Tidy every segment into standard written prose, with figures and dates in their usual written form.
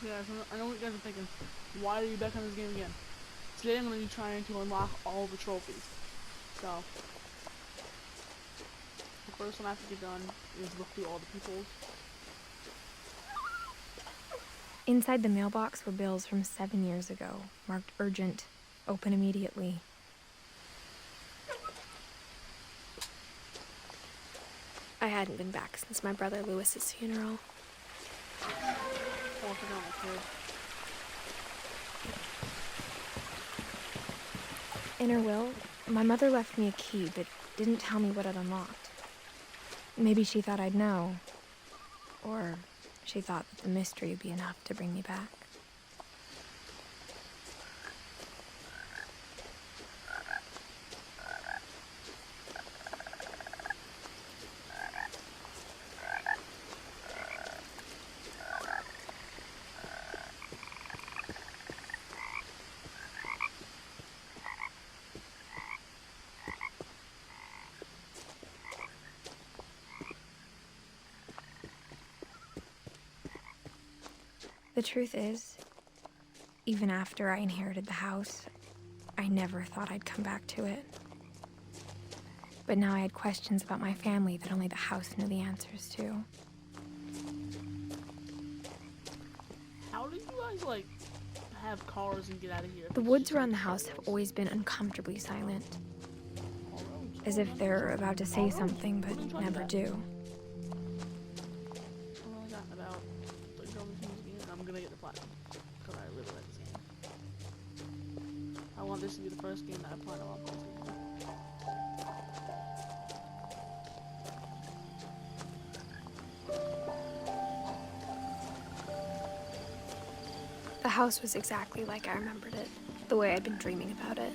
Yeah, so I know what you guys are thinking. Why are you back on this game again? Today I'm going to be trying to unlock all the trophies. So, the first one I have to get done is look through all the peoples. Inside the mailbox were bills from 7 years ago, marked urgent, open immediately. I hadn't been back since my brother Lewis's funeral. Oh, I forgot my kid. In her will, my mother left me a key, but didn't tell me what it unlocked. Maybe she thought I'd know. Or she thought that the mystery would be enough to bring me back. The truth is, even after I inherited the house, I never thought I'd come back to it. But now I had questions about my family that only the house knew the answers to. How do you guys, like, have cars and get out of here? The woods around the house have always been uncomfortably silent, as if they're about to say something but never do. I'm gonna get the platinum because I really like this game. I want this to be the first game that I play on this game. The house was exactly like I remembered it, the way I'd been dreaming about it.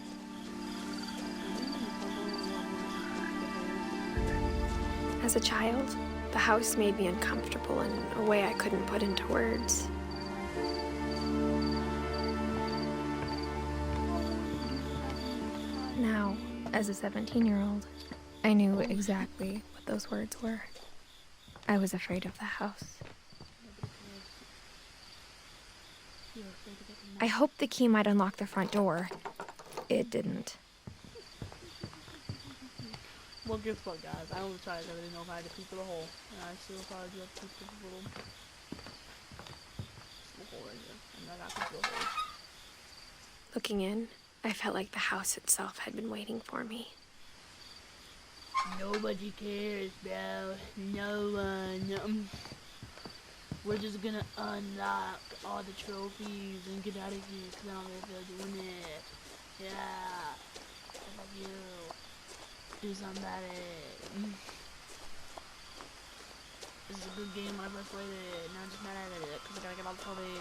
As a child, the house made me uncomfortable in a way I couldn't put into words. Now, as a 17-year-old, I knew exactly what those words were. I was afraid of the house. I hoped the key might unlock the front door. It didn't. Well, guess what, guys? I only tried it. I didn't know if I had to peek through the hole. And I still probably do have to peek through the little hole right here. And I got to peek through the hole. Looking in, I felt like the house itself had been waiting for me. Nobody cares, bro. No one. We're just gonna unlock all the trophies and get out of here because I don't know if they're doing it. Yeah. How about you? Do somebody. This is a good game when I first played it. Now I'm just mad at it because I gotta get all the trophies.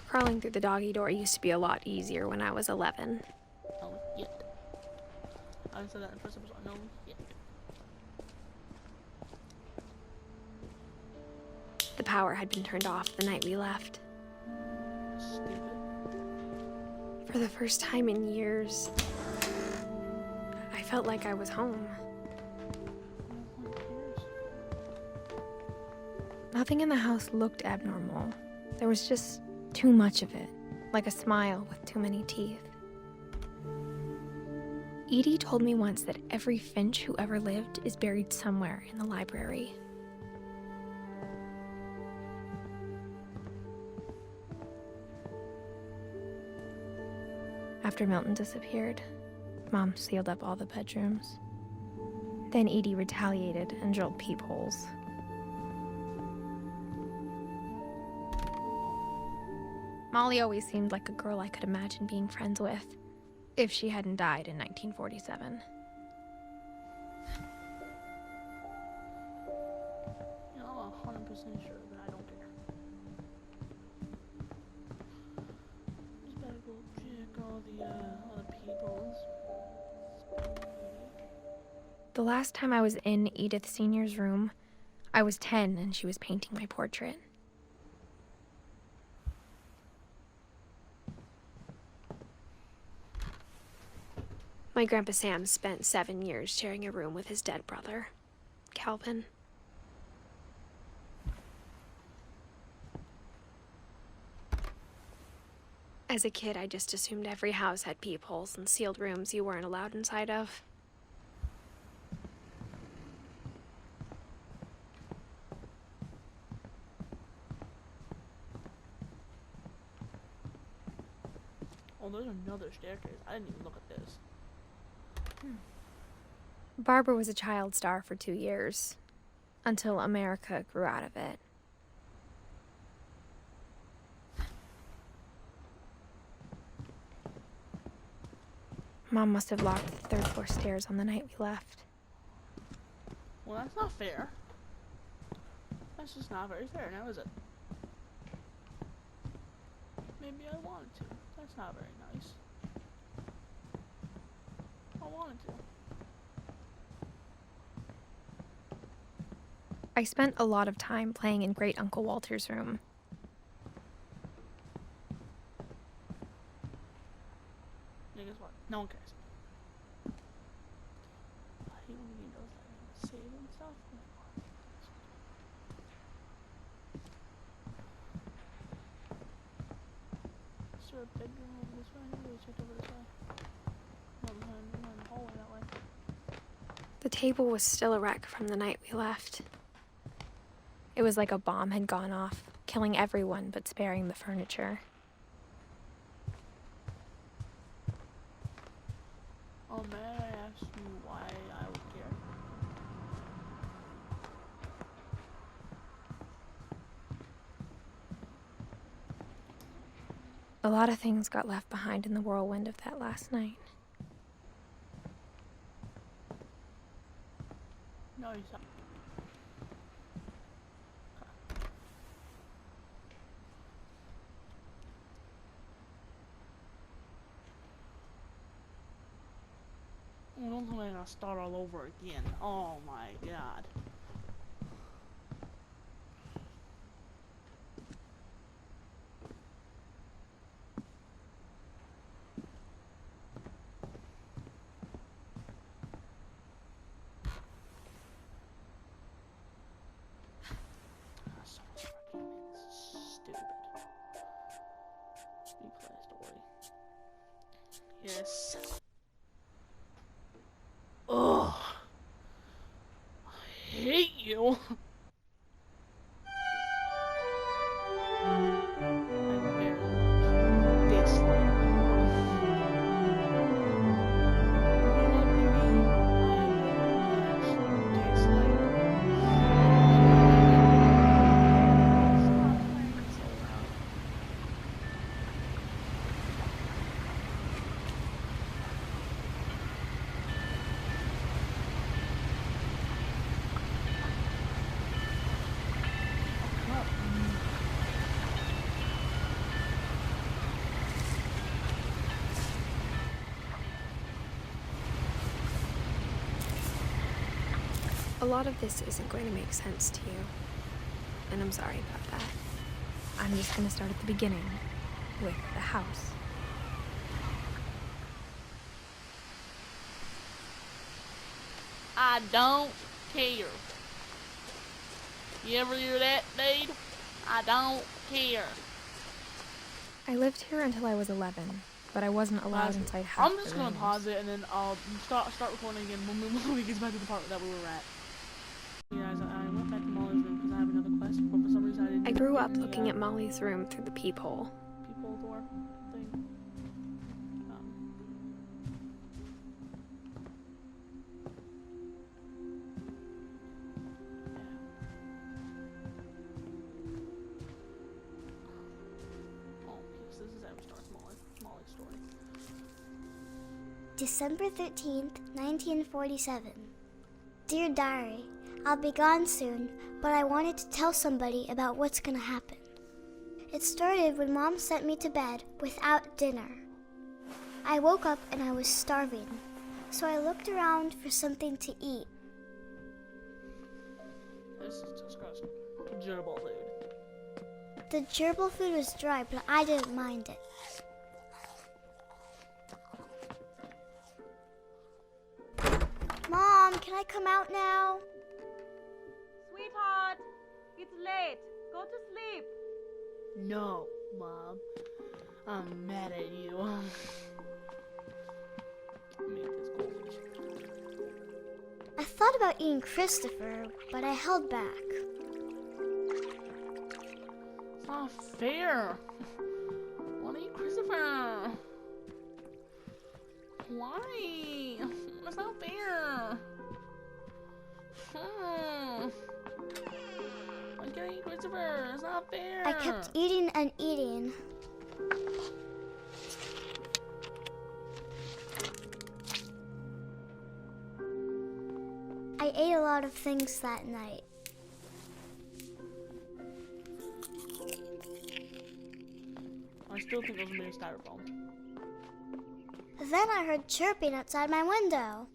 Crawling through the doggy door used to be a lot easier when I was 11. No, yet. I said that in the first episode. No, yet. The power had been turned off the night we left. Stupid. For the first time in years, I felt like I was home. Nothing in the house looked abnormal. There was just too much of it, like a smile with too many teeth. Edie told me once that every finch who ever lived is buried somewhere in the library. After Milton disappeared, Mom sealed up all the bedrooms. Then Edie retaliated and drilled peepholes. Molly always seemed like a girl I could imagine being friends with, if she hadn't died in 1947. You know, I'm 100% sure, but I don't care. Just better go check all the other peoples. The last time I was in Edith Sr.'s room, I was 10 and she was painting my portrait. My Grandpa Sam spent 7 years sharing a room with his dead brother. Calvin. As a kid, I just assumed every house had peepholes and sealed rooms you weren't allowed inside of. Oh, there's another staircase. I didn't even look at this. Barbara was a child star for 2 years, until America grew out of it. Mom must have locked the third floor stairs on the night we left. Well, that's not fair. That's just not very fair, now is it? Maybe I wanted to. That's not very nice. I wanted to. I spent a lot of time playing in Great Uncle Walter's room. Yeah, guess what? No one cares. I hate when the game does that. Save and stuff. Is there a bedroom over this way? I think it's checked over this way. No, behind the hallway that way. The table was still a wreck from the night we left. It was like a bomb had gone off, killing everyone but sparing the furniture. Oh, may I ask you why I would care? A lot of things got left behind in the whirlwind of that last night. No, you said. Oh, don't tell me I gotta start all over again. Oh my god. So much fucking this is stupid. Replay story. Yes. Ugh. I hate you. A lot of this isn't going to make sense to you, and I'm sorry about that. I'm just going to start at the beginning, with the house. I don't care. You ever hear that, dude? I don't care. I lived here until I was 11, but I wasn't allowed inside half I'm just gonna pause it and then I'll start recording again when we get back to the part that we were at. Yeah, guys, I went back to Molly's room because I have another quest, but for some reason I didn't. I grew up looking at Molly's room through the peephole. Peephole door thing. Molly's story. December 13th, 1947. Dear Diary, I'll be gone soon, but I wanted to tell somebody about what's gonna happen. It started when Mom sent me to bed without dinner. I woke up and I was starving, so I looked around for something to eat. This is disgusting. Gerbil food. The gerbil food was dry, but I didn't mind it. Mom, can I come out now? Sweetheart, it's late. Go to sleep. No, Mom. I'm mad at you. Make this goldfish. I thought about eating Christopher, but I held back. It's not fair. I want to eat Christopher. Why? That's not fair. I can't eat Christopher. It's not fair. I kept eating and eating. I ate a lot of things that night. I still think those are made of styrofoam. Then I heard chirping outside my window.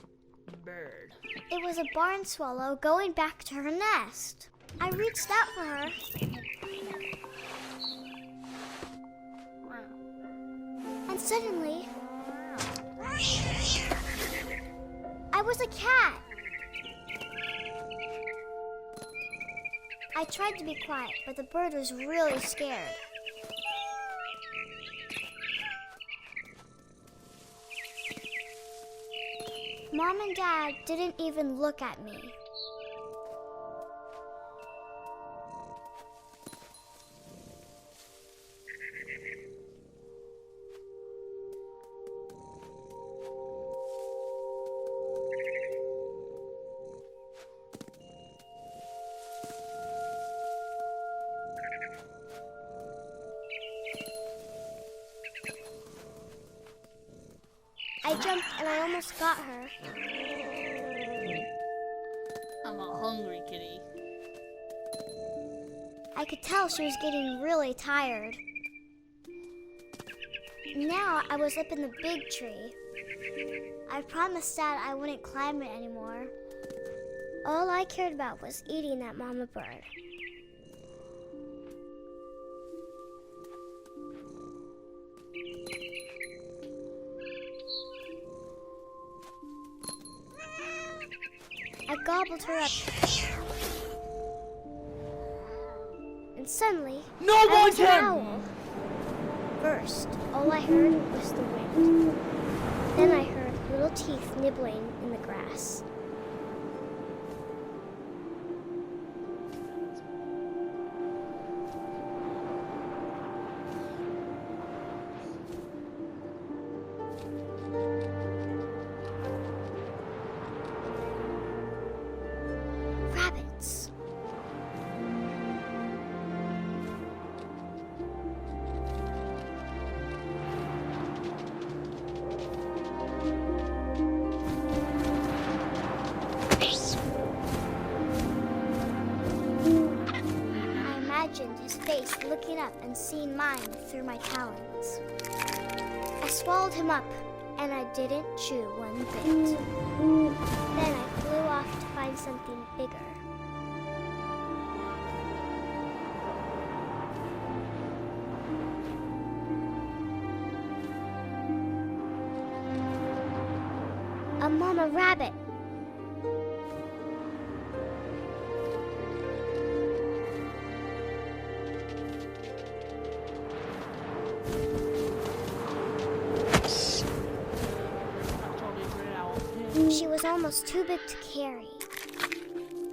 Bird. It was a barn swallow going back to her nest. I reached out for her. And suddenly, I was a cat. I tried to be quiet, but the bird was really scared. Mom and Dad didn't even look at me. I jumped and I almost got her. I'm a hungry kitty. I could tell she was getting really tired. Now I was up in the big tree. I promised Dad I wouldn't climb it anymore. All I cared about was eating that mama bird. I gobbled her up. And suddenly, No I one was an can! owl. First, all I heard was the wind. Then I heard little teeth nibbling in the grass. Rabbits. I imagined his face looking up and seeing mine through my talons. I swallowed him up, and I didn't chew one bit. Then I flew off to find something bigger. A mama rabbit. She was almost too big to carry.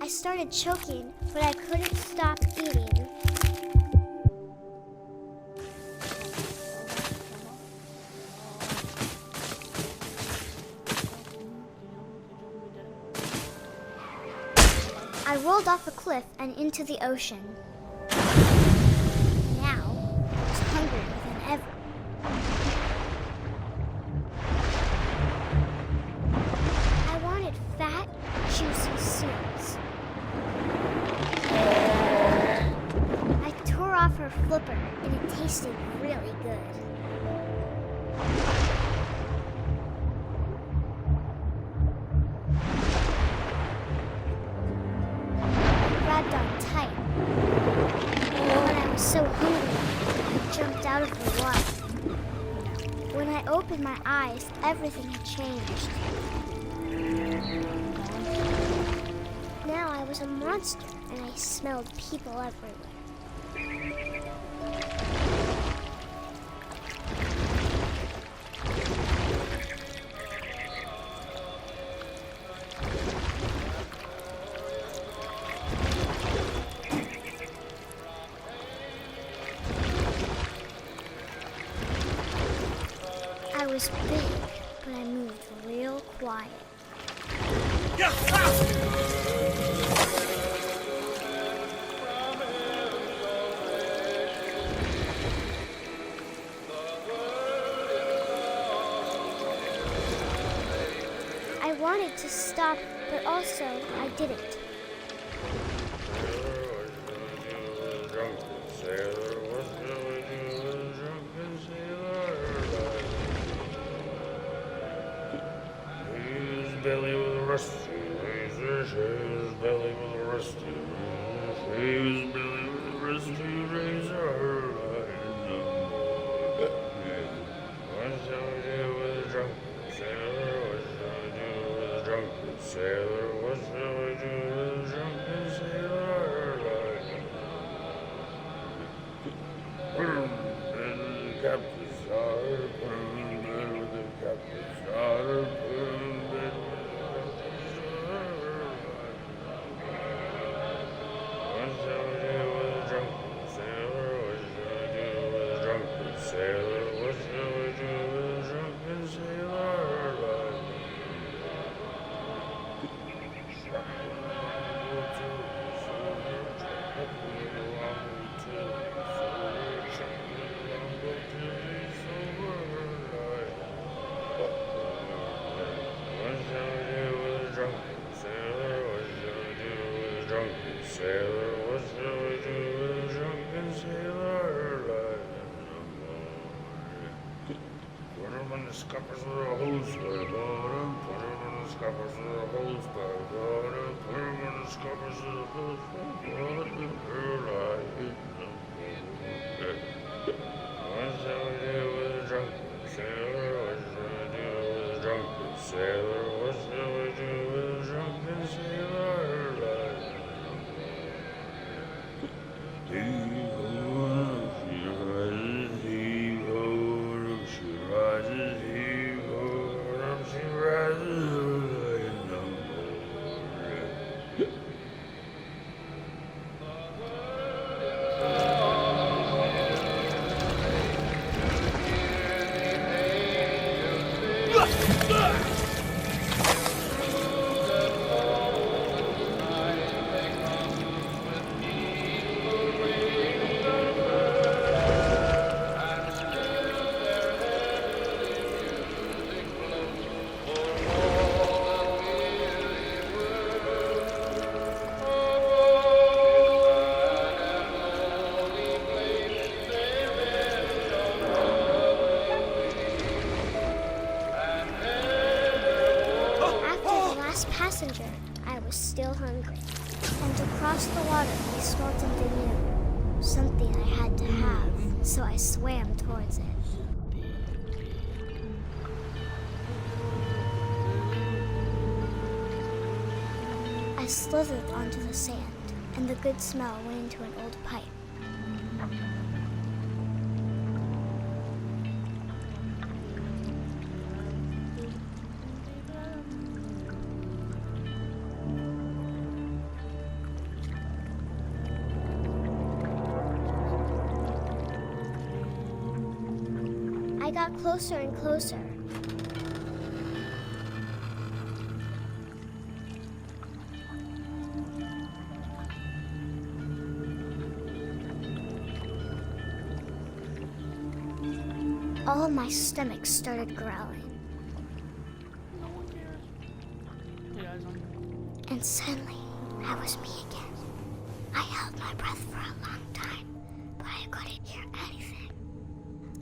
I started choking, but I couldn't stop eating. I rolled off a cliff and into the ocean. Now, I was hungrier than ever. I wanted fat, juicy seals. I tore off her flipper, and it tasted really good. Grabbed on tight. When I was so hungry, I jumped out of the water. When I opened my eyes, everything had changed. Now I was a monster, and I smelled people everywhere. I was big, but I moved real quiet. I wanted to stop, but also I didn't. Belly with a rusty razor, his belly with a rusty razor, his belly with a rusty razor. What shall we do with a drunken sailor? What shall we do with a drunken sailor? What shall we do with a drunken sailor? Put him in the captain's daughter, put him in bed with the captain's daughter, put him in bed with what shall we do with a drunken sailor? What shall we do with a drunken sailor? What shall we do with a drunken sailor? What shall we do with a drunken sailor? What shall we do with a drunken sailor? What shall we do with a drunken sailor? Put him on the scuppers with a hose by bottom. Put him on the scuppers with a hose by bottom. Put him on the scuppers with a hose by bottom. What shall we do with a drunken sailor? What shall we do with a drunken sailor? What shall we do with a drunken sailor? Heave-ho, she rises, heave-ho, she rises, heave-ho, she rises in the morning. Passenger, I was still hungry. And to cross the water, I smelled something new. Something I had to have, so I swam towards it. I slithered onto the sand, and the good smell went into an old pipe. I got closer and closer. All of my stomach started growling. No one cares. Yeah, it's on. And suddenly, I was me again. I held my breath for a long time, but I couldn't hear anything.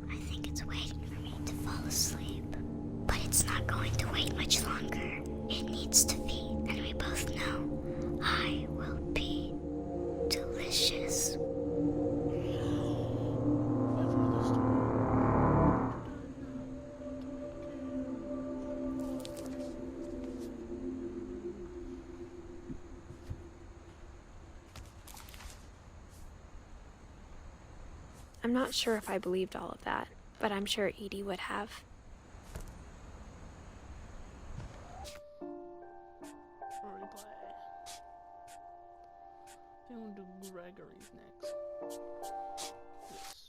I think it's waiting for me to fall asleep. But it's not going to wait much longer. It needs to feed, and we both know I will be delicious. That's another story. I'm not sure if I believed all of that, but I'm sure Edie would have. Replay. I think we'll do Gregory's next. Yes.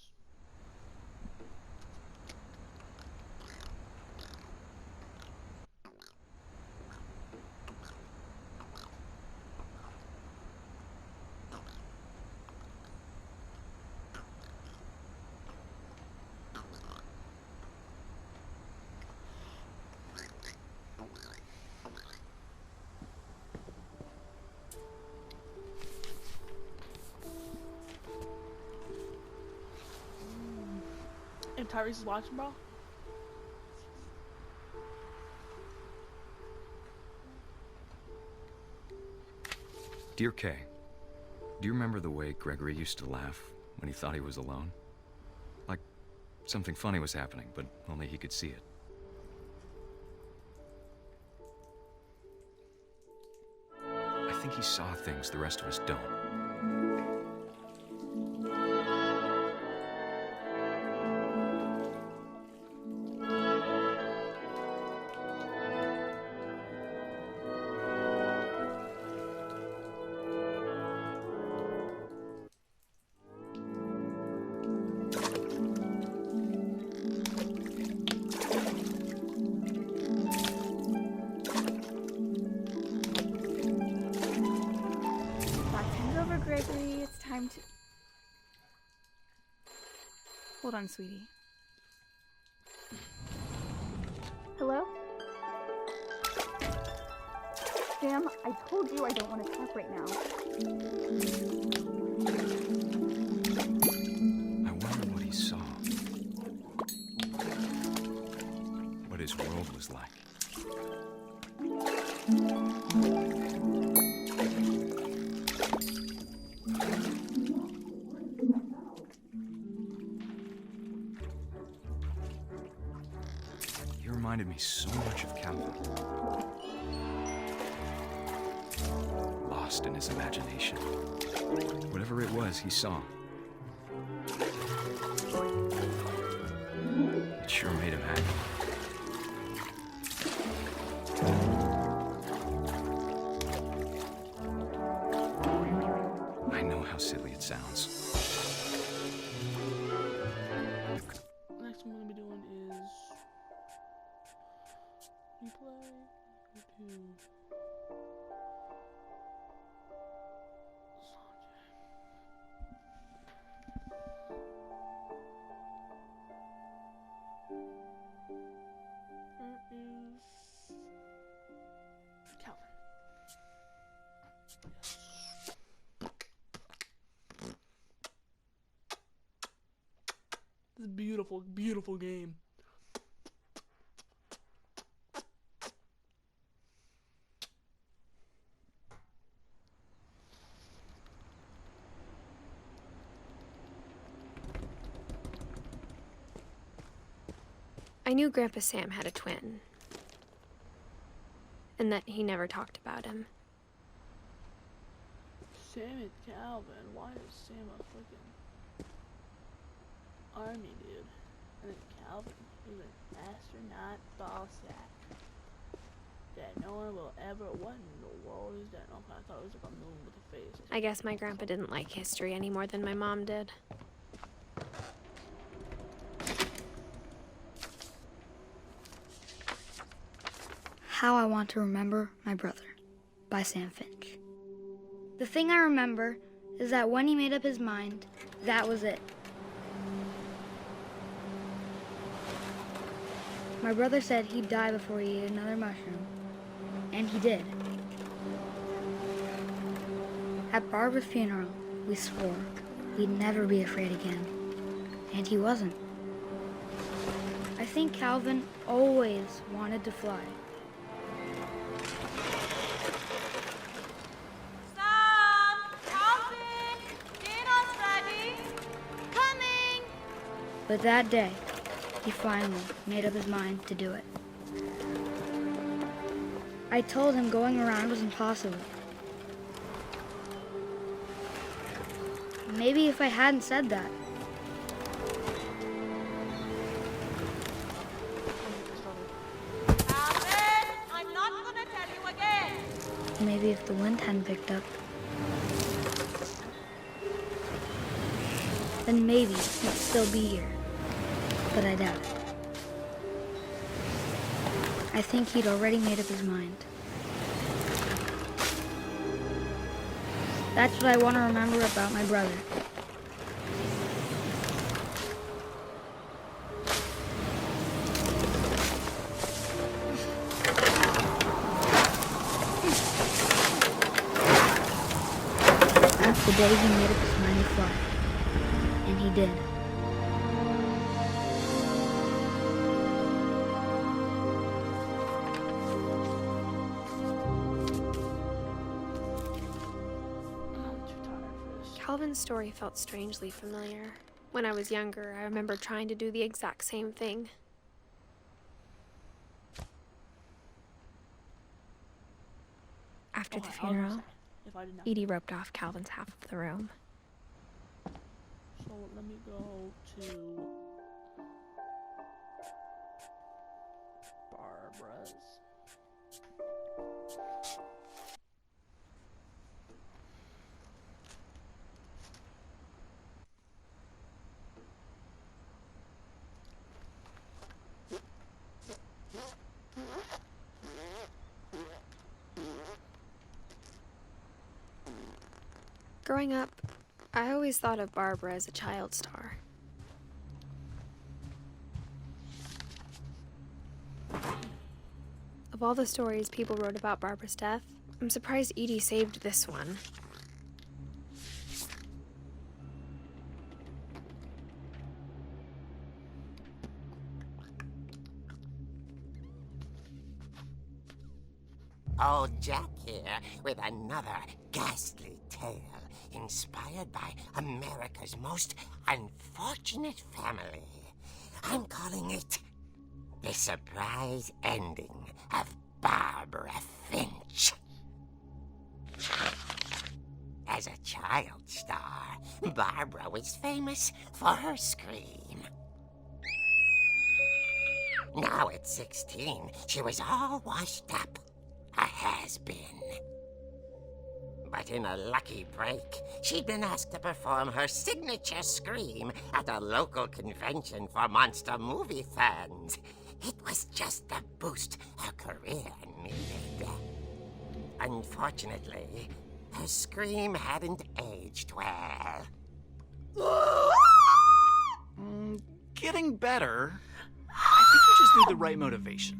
If Tyrese is watching, bro. Dear Kay, do you remember the way Gregory used to laugh when he thought he was alone? Like something funny was happening, but only he could see it. I think he saw things the rest of us don't. Gregory, it's time to... Hold on, sweetie. Hello? Sam, I told you I don't want to talk right now. I wonder what he saw. What his world was like. He reminded me so much of Calvin. Lost in his imagination. Whatever it was he saw. It sure made him happy. I know how silly it sounds. Next one we're gonna be doing is replay. Where is Calvin? This is a beautiful, beautiful game. I knew Grandpa Sam had a twin, and that he never talked about him. Sam and Calvin. Why is Sam a freaking army dude? And then Calvin is an astronaut ball sack that no one will ever. What in the world is that? Oh, I thought it was like a moon with a face. I guess my grandpa didn't like history any more than my mom did. How I Want to Remember My Brother by Sam Finch. The thing I remember is that when he made up his mind, that was it. My brother said he'd die before he ate another mushroom, and he did. At Barbara's funeral, we swore we'd never be afraid again, and he wasn't. I think Calvin always wanted to fly. But that day, he finally made up his mind to do it. I told him going around was impossible. Maybe if I hadn't said that, if the wind hadn't picked up. Then maybe he'd still be here. But I doubt it. I think he'd already made up his mind. That's what I want to remember about my brother. That's the day he made up his mind to fly. And he did. Calvin's story felt strangely familiar. When I was younger, I remember trying to do the exact same thing. After the funeral, Edie roped off Calvin's half of the room. So let me go to Barbara's. Growing up, I always thought of Barbara as a child star. Of all the stories people wrote about Barbara's death, I'm surprised Edie saved this one. Old Jack here with another ghastly tale inspired by America's most unfortunate family. I'm calling it The Surprise Ending of Barbara Finch. As a child star, Barbara was famous for her scream. Now at 16, she was all washed up. A has-been. But in a lucky break, she'd been asked to perform her signature scream at a local convention for monster movie fans. It was just the boost her career needed. Unfortunately, her scream hadn't aged well. Getting better. I think you just need the right motivation.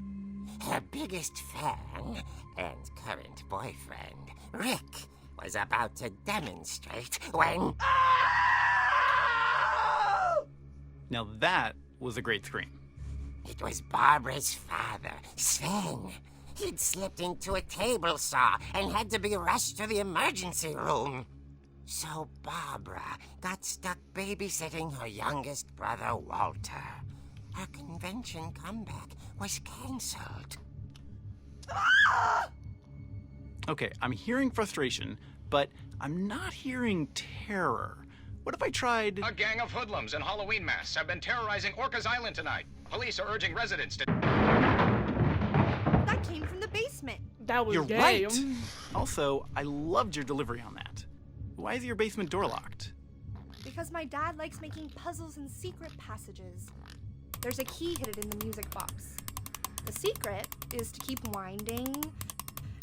Her biggest fan and current boyfriend, Rick, was about to demonstrate when... Now that was a great scream. It was Barbara's father, Sven. He'd slipped into a table saw and had to be rushed to the emergency room. So Barbara got stuck babysitting her youngest brother, Walter. Her convention comeback was cancelled. Okay, I'm hearing frustration, but I'm not hearing terror. What if I tried... A gang of hoodlums in Halloween masks have been terrorizing Orcas Island tonight. Police are urging residents to... That came from the basement. That was You're gay. right. Also, I loved your delivery on that. Why is your basement door locked? Because my dad likes making puzzles and secret passages. There's a key hidden in the music box. The secret is to keep winding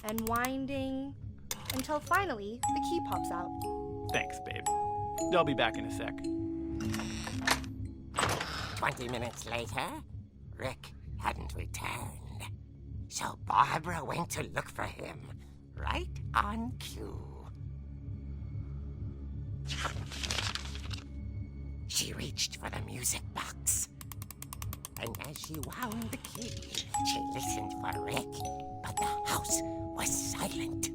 and winding until finally the key pops out. Thanks, babe. I'll be back in a sec. 20 minutes later, Rick hadn't returned. So Barbara went to look for him, right on cue. She reached for the music box. And as she wound the key, she listened for Rick, but the house was silent.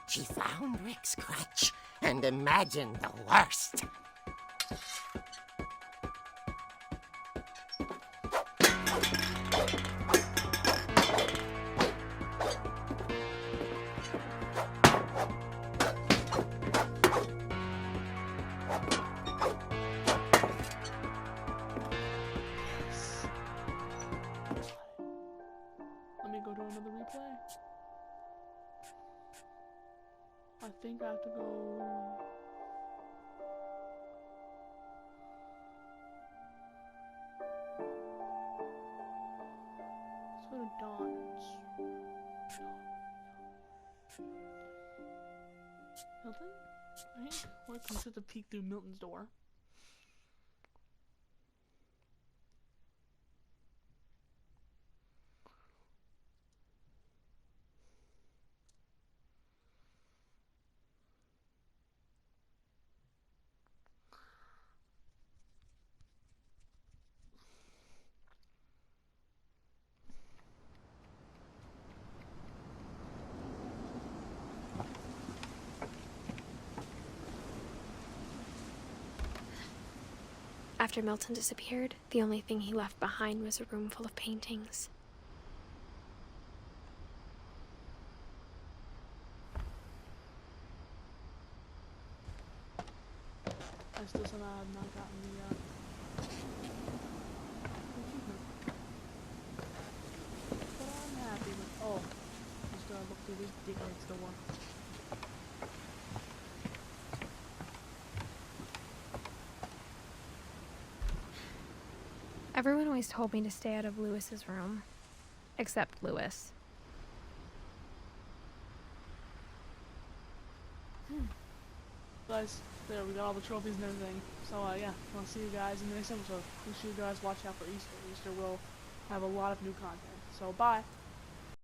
She found Rick's crutch and imagined the worst. I think I have to go. Let's go to Dawn's. Milton? I think. Let's just have to peek through Milton's door. After Milton disappeared, the only thing he left behind was a room full of paintings. I still somehow have not gotten the achievement. But I'm happy with. Oh, just gotta look through this dickhead's door. Everyone always told me to stay out of Lewis's room. Except Lewis. Guys, there, we got all the trophies and everything. So, yeah, I'll see you guys in the next episode. Make sure you guys watch out for Easter. Easter will have a lot of new content. So, bye!